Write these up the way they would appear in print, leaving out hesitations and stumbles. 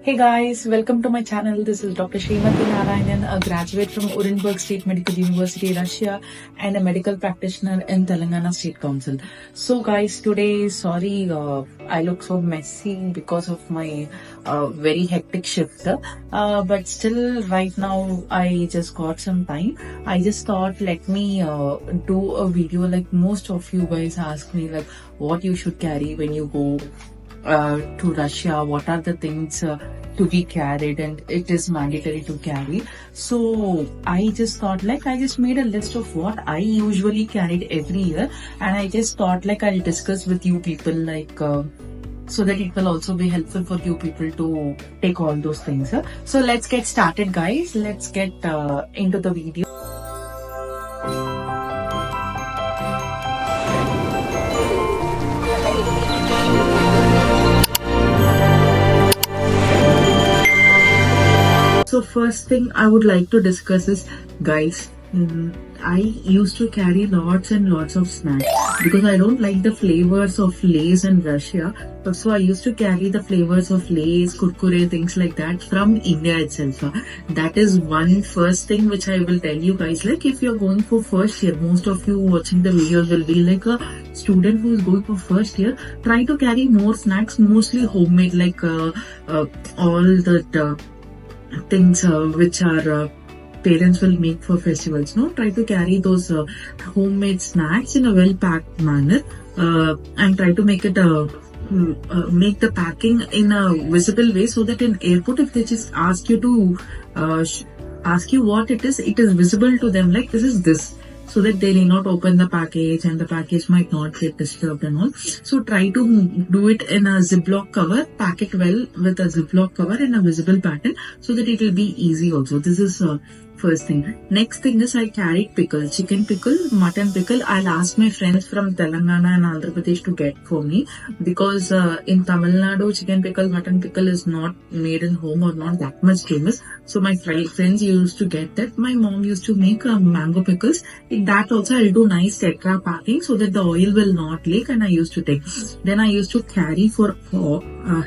Hey guys, welcome to my channel. This is Dr. Srimati Narayanan, a graduate from Orenburg State Medical University, Russia, and a medical practitioner in Telangana State Council. So guys, today, sorry, I look so messy because of my very hectic shift. But still, right now, I just got some time. I just thought, let me do a video. Like most of you guys ask me, like, what you should carry when you go to Russia, what are the things to be carried, and it is mandatory to carry. So I just thought, like, I just made a list of what I usually carried every year, and I just thought, like, I'll discuss with you people, like, so that it will also be helpful for you people to take all those things. So let's get started, guys. Let's get into the video. So first thing I would like to discuss is, guys, I used to carry lots and lots of snacks because I don't like the flavors of Lay's in Russia. So I used to carry the flavors of Lay's, Kurkure, things like that from India itself. That is one first thing which I will tell you guys. Like, if you're going for first year, most of you watching the videos will be like a student who is going for first year. Try to carry more snacks, mostly homemade, like all the things which our parents will make for festivals. No, try to carry those homemade snacks in a well packed manner, and try to make it make the packing in a visible way, so that in airport, if they just ask you to ask you what it is visible to them, like this is this, so that they may not open the package and the package might not get disturbed and all. So try to do it in a Ziploc cover, pack it well with a Ziploc cover in a visible pattern, so that it will be easy also. This is first thing. Next thing is, I carried pickle, chicken pickle, mutton pickle. I'll ask my friends from Telangana and Andhra Pradesh to get for me, because in Tamil Nadu, chicken pickle, mutton pickle is not made in home or not that much famous. So my friends used to get that. My mom used to make mango pickles. In that also, I'll do nice tetra packing so that the oil will not leak, and I used to take. Then I used to carry for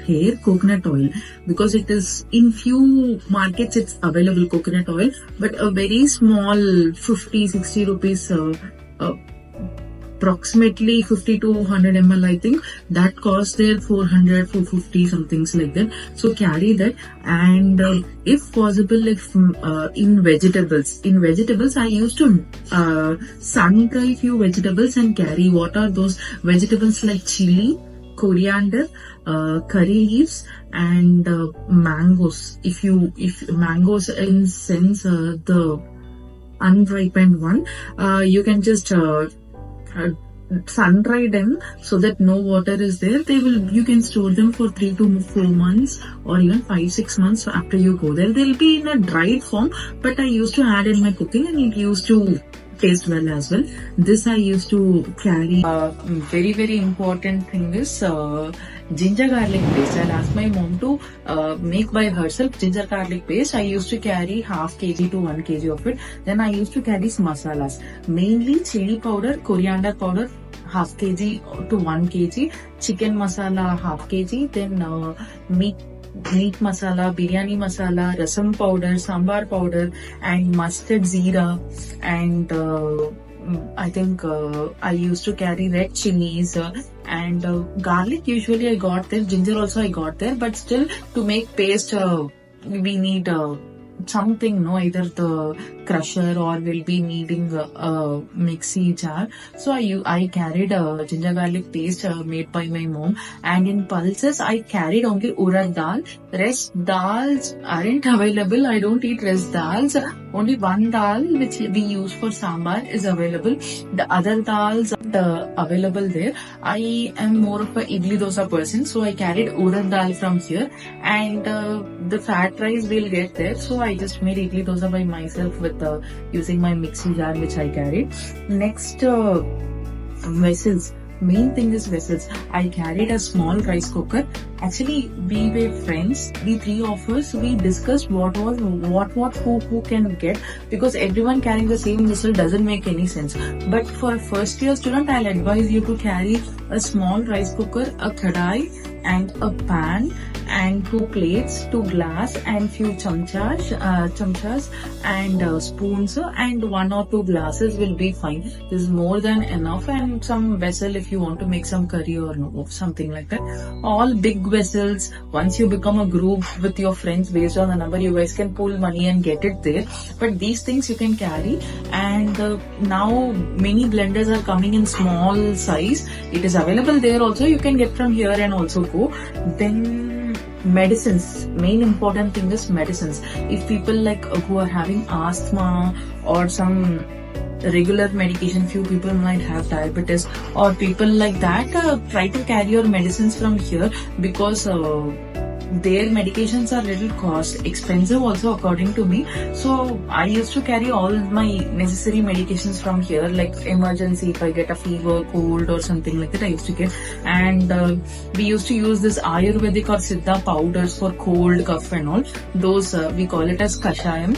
hair coconut oil, because it is in few markets it's available, coconut oil, but a very small 50-60 rupees, approximately 50 to 100 ml, I think that costs there 400-450, something like that. So carry that. And if possible, if in vegetables I used to sun dry few vegetables and carry. What are those vegetables? Like chili, coriander, curry leaves, and mangoes. If mangoes, in sense the unripened one, you can just sun dry them so that no water is there. You can store them for 3 to 4 months or even 5-6 months after you go there. They'll be in a dried form, but I used to add in my cooking, and it used to taste well as well. This I used to carry. Very important thing is ginger garlic paste. I'll ask my mom to make by herself ginger garlic paste. I used to carry half kg to 1 kg of it. Then I used to carry masalas, mainly chili powder, coriander powder, half kg to 1 kg, chicken masala half kg, then meat masala, biryani masala, rasam powder, sambar powder, and mustard zeera, and I think I used to carry red chilies, and garlic usually I got there, ginger also I got there, but still to make paste we need something, no, either the crusher or we'll be needing a mixie jar. So I carried a ginger garlic paste made by my mom. And in pulses, I carried only urad dal. Rest dals aren't available. I don't eat rest dals. Only one dal which we use for sambar is available. The other dals aren't available there. I am more of a idli dosa person, so I carried urad dal from here, and the fat rice we'll get there. So I just made idli dosa by myself with using my mixie jar which I carried. Next, vessels. Main thing is vessels. I carried a small rice cooker. Actually, we were friends. The three of us, we discussed who can get, because everyone carrying the same vessel doesn't make any sense. But for first year student, I'll advise you to carry a small rice cooker, a kadai, and a pan, and 2 plates, 2 glass and few chamchas and spoons and 1 or 2 glasses will be fine. This is more than enough, and some vessel if you want to make some curry or something like that. All big vessels. Once you become a group with your friends, based on the number, you guys can pull money and get it there. But these things you can carry. And now many blenders are coming in small size. It is available there also. You can get from here and also go. Then medicines. Main important thing is medicines. If people like who are having asthma or some regular medication, few people might have diabetes or people like that, try to carry your medicines from here, because their medications are little cost expensive also according to me. So I used to carry all my necessary medications from here, like emergency if I get a fever, cold or something like that I used to get. And we used to use this Ayurvedic or Siddha powders for cold, cough and all. Those we call it as kashayam.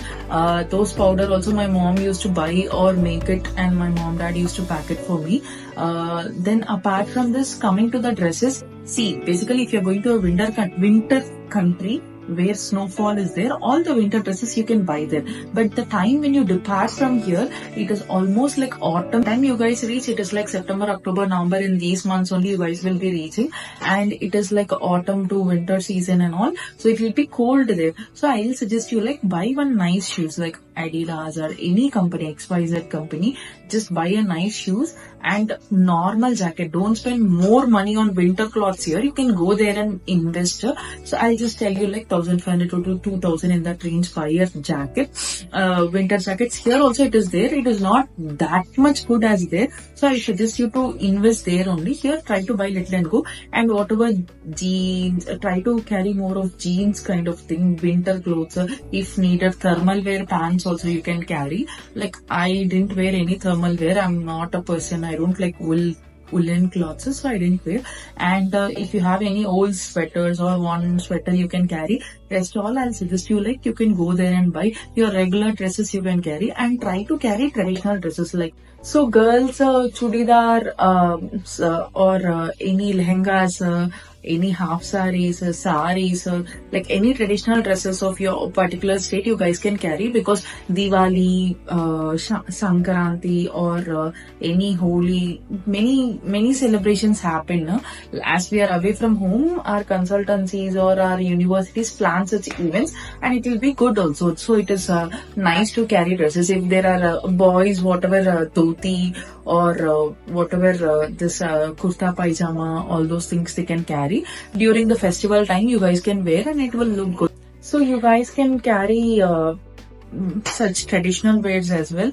Those powder also my mom used to buy or make it, and my mom dad used to pack it for me. Then apart from this, coming to the dresses, see, basically if you're going to a winter country where snowfall is there, all the winter dresses you can buy there. But the time when you depart from here, it is almost like autumn. Time you guys reach, it is like September, October, November. In these months only you guys will be reaching, and it is like autumn to winter season and all. So it will be cold there. So I will suggest you like buy one nice shoes like Adidas or any company, XYZ company. Just buy a nice shoes and normal jacket. Don't spend more money on winter clothes here. You can go there and invest. So I'll just tell you like 1,500 to 2,000 in that range. Buy a jacket. Winter jackets here also it is there. It is not that much good as there. So I suggest you to invest there only. Here try to buy little and go. And whatever jeans, try to carry more of jeans kind of thing. Winter clothes. If needed, thermal wear pants also you can carry. Like I didn't wear any thermal wear. I'm not a person. I don't like woolen clothes, so I didn't wear. And if you have any old sweaters or one sweater you can carry. Rest all I'll suggest you like you can go there and buy. Your regular dresses you can carry, and try to carry traditional dresses like. So girls, chudidar or any lehengas, any half saris, like any traditional dresses of your particular state you guys can carry, because Diwali, Sankranti or any Holi, many celebrations happen. As we are away from home, our consultancies or our universities plan such events, and it will be good also. So it is nice to carry dresses. If there are boys, whatever dhoti or whatever this kurta pajama, all those things they can carry. During the festival time you guys can wear and it will look good. So you guys can carry such traditional wears as well,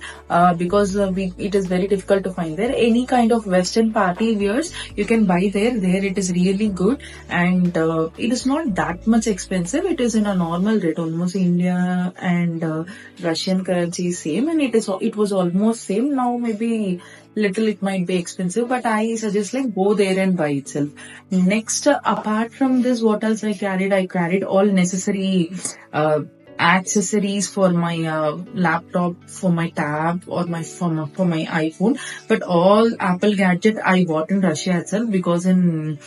because it is very difficult to find there. Any kind of western party wears you can buy there. It is really good, and it is not that much expensive. It is in a normal rate, almost India and Russian currency same, and it was almost same. Now maybe little it might be expensive, but I suggest like go there and buy itself. Next, apart from this, what else I carried? I carried all necessary accessories for my laptop, for my tab or for my iPhone. But all Apple gadget I bought in Russia itself, because in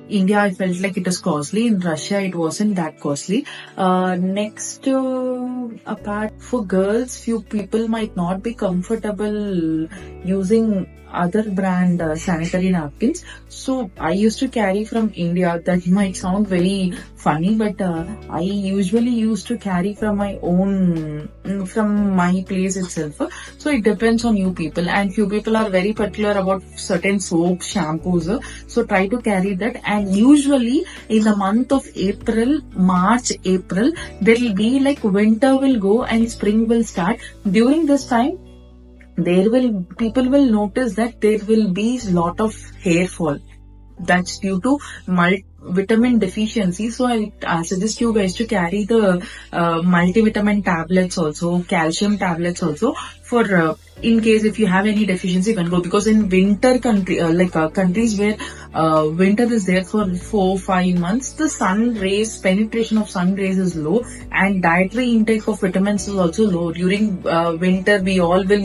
India I felt like it is costly. In Russia it wasn't that costly. Next, apart for girls, few people might not be comfortable using other brand sanitary napkins. So I used to carry from India. That might sound very funny, but I usually used to carry from my own, from my place itself. So it depends on you people, and few people are very particular about certain soaps, shampoos. So try to carry that. And usually in the month of March, April, there will be like winter will go and spring will start. During this time, people will notice that there will be lot of hair fall. That's due to multivitamin deficiency. So I suggest you guys to carry the multivitamin tablets also, calcium tablets also for in case if you have any deficiency, you can go, because in winter countries where winter is there for 4-5 months, the sun rays, penetration of sun rays is low, and dietary intake of vitamins is also low. During winter, we all will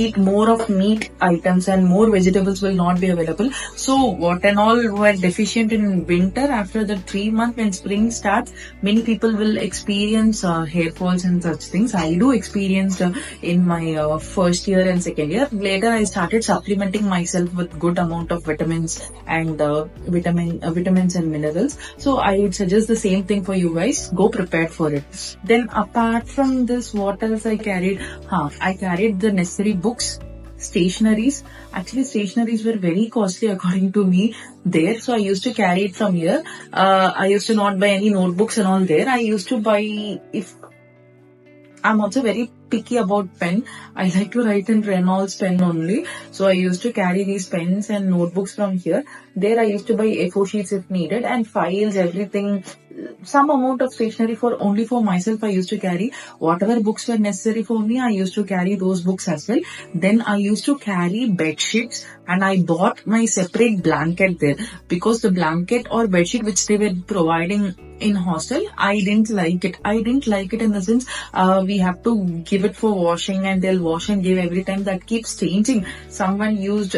eat more of meat items, and more vegetables will not be available. So what and all who are deficient in winter, after the 3 months when spring starts, many people will experience hair falls and such things. I do experience in my first year and second year. Later I started supplementing myself with good amount of vitamins and vitamins and minerals. So I would suggest the same thing for you guys. Go prepared for it. Then apart from this, what else I carried? I carried the necessary books, stationaries. Actually, stationaries were very costly according to me there. So I used to carry it from here. I used to not buy any notebooks and all there. I used to buy, if I'm also very picky about pen. I like to write in Reynolds pen only. So I used to carry these pens and notebooks from here. There I used to buy A4 sheets if needed, and files, everything. Some amount of stationery only for myself I used to carry. Whatever books were necessary for me, I used to carry those books as well. Then I used to carry bed sheets, and I bought my separate blanket there, because the blanket or bed sheet which they were providing in hostel, I didn't like it. I didn't like it in the sense we have to give it for washing, and they'll wash and give every time. That keeps changing. Someone used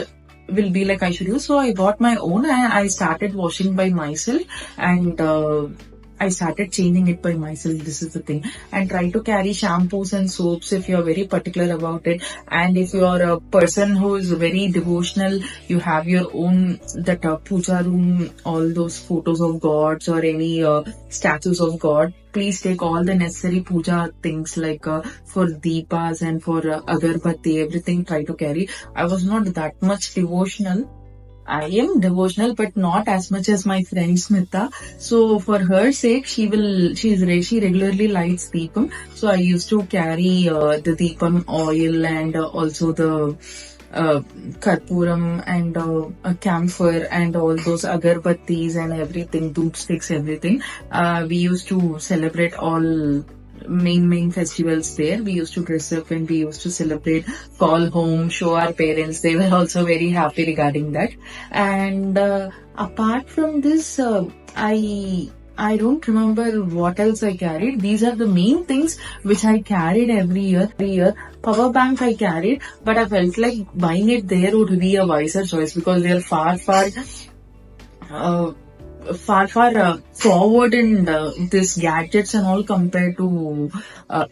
will be like I should use. So I bought my own, and I started washing by myself, and I started changing it by myself. This is the thing. And try to carry shampoos and soaps if you are very particular about it. And if you are a person who is very devotional, you have your own puja room, all those photos of gods or any statues of God. Please take all the necessary puja things like for deepas and for agarbatti, everything try to carry. I was not that much devotional. I am devotional, but not as much as my friend Smita. So for her sake, she regularly lights deepam. So I used to carry the deepam oil, and also the karpuram and camphor and all those agarbattis and everything, doop sticks, everything. We used to celebrate all main festivals there. We used to dress up and we used to celebrate, call home, show our parents. They were also very happy regarding that. And apart from this, I don't remember what else I carried. These are the main things which I carried every year. Power bank I carried, but I felt like buying it there would be a wiser choice, because they are far forward in this gadgets and all compared to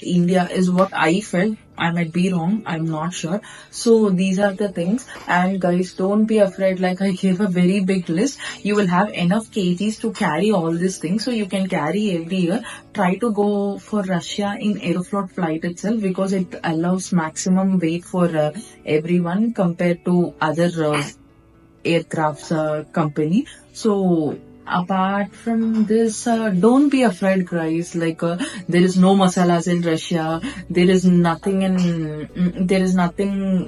India, is what I felt. I might be wrong, I'm not sure. So these are the things. And guys, don't be afraid. Like I gave a very big list. You will have enough kgs to carry all these things, so you can carry every year. Try to go for Russia in Aeroflot flight itself, because it allows maximum weight for everyone compared to other aircrafts company. So apart from this, don't be afraid, guys. Like there is no masalas in Russia. There is nothing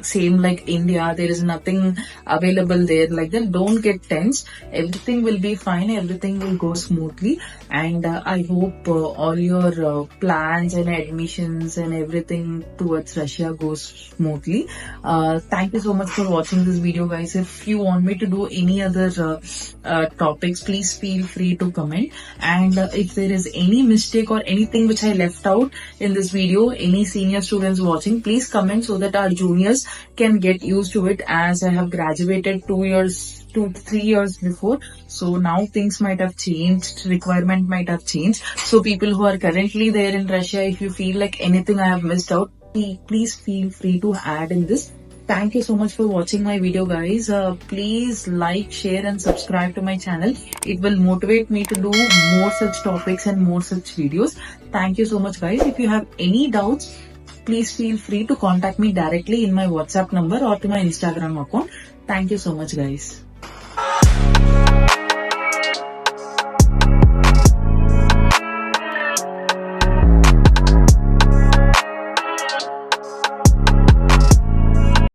same like India. There is nothing available there like that. Don't get tense. Everything will be fine. Everything will go smoothly. And I hope all your plans and admissions and everything towards Russia goes smoothly. Thank you so much for watching this video, guys. If you want me to do any other topics, please feel free to comment. And if there is any mistake or anything which I left out in this video, any senior students watching, please comment so that our juniors can get used to it, as I have graduated 2 to 3 years before. So now things might have changed, requirement might have changed. So people who are currently there in Russia, if you feel like anything I have missed out, please feel free to add in this. Thank you so much for watching my video, guys. Please like, share and subscribe to my channel. It will motivate me to do more such topics and more such videos. Thank you so much, guys. If you have any doubts, please feel free to contact me directly in my WhatsApp number or to my Instagram account. Thank you so much, guys.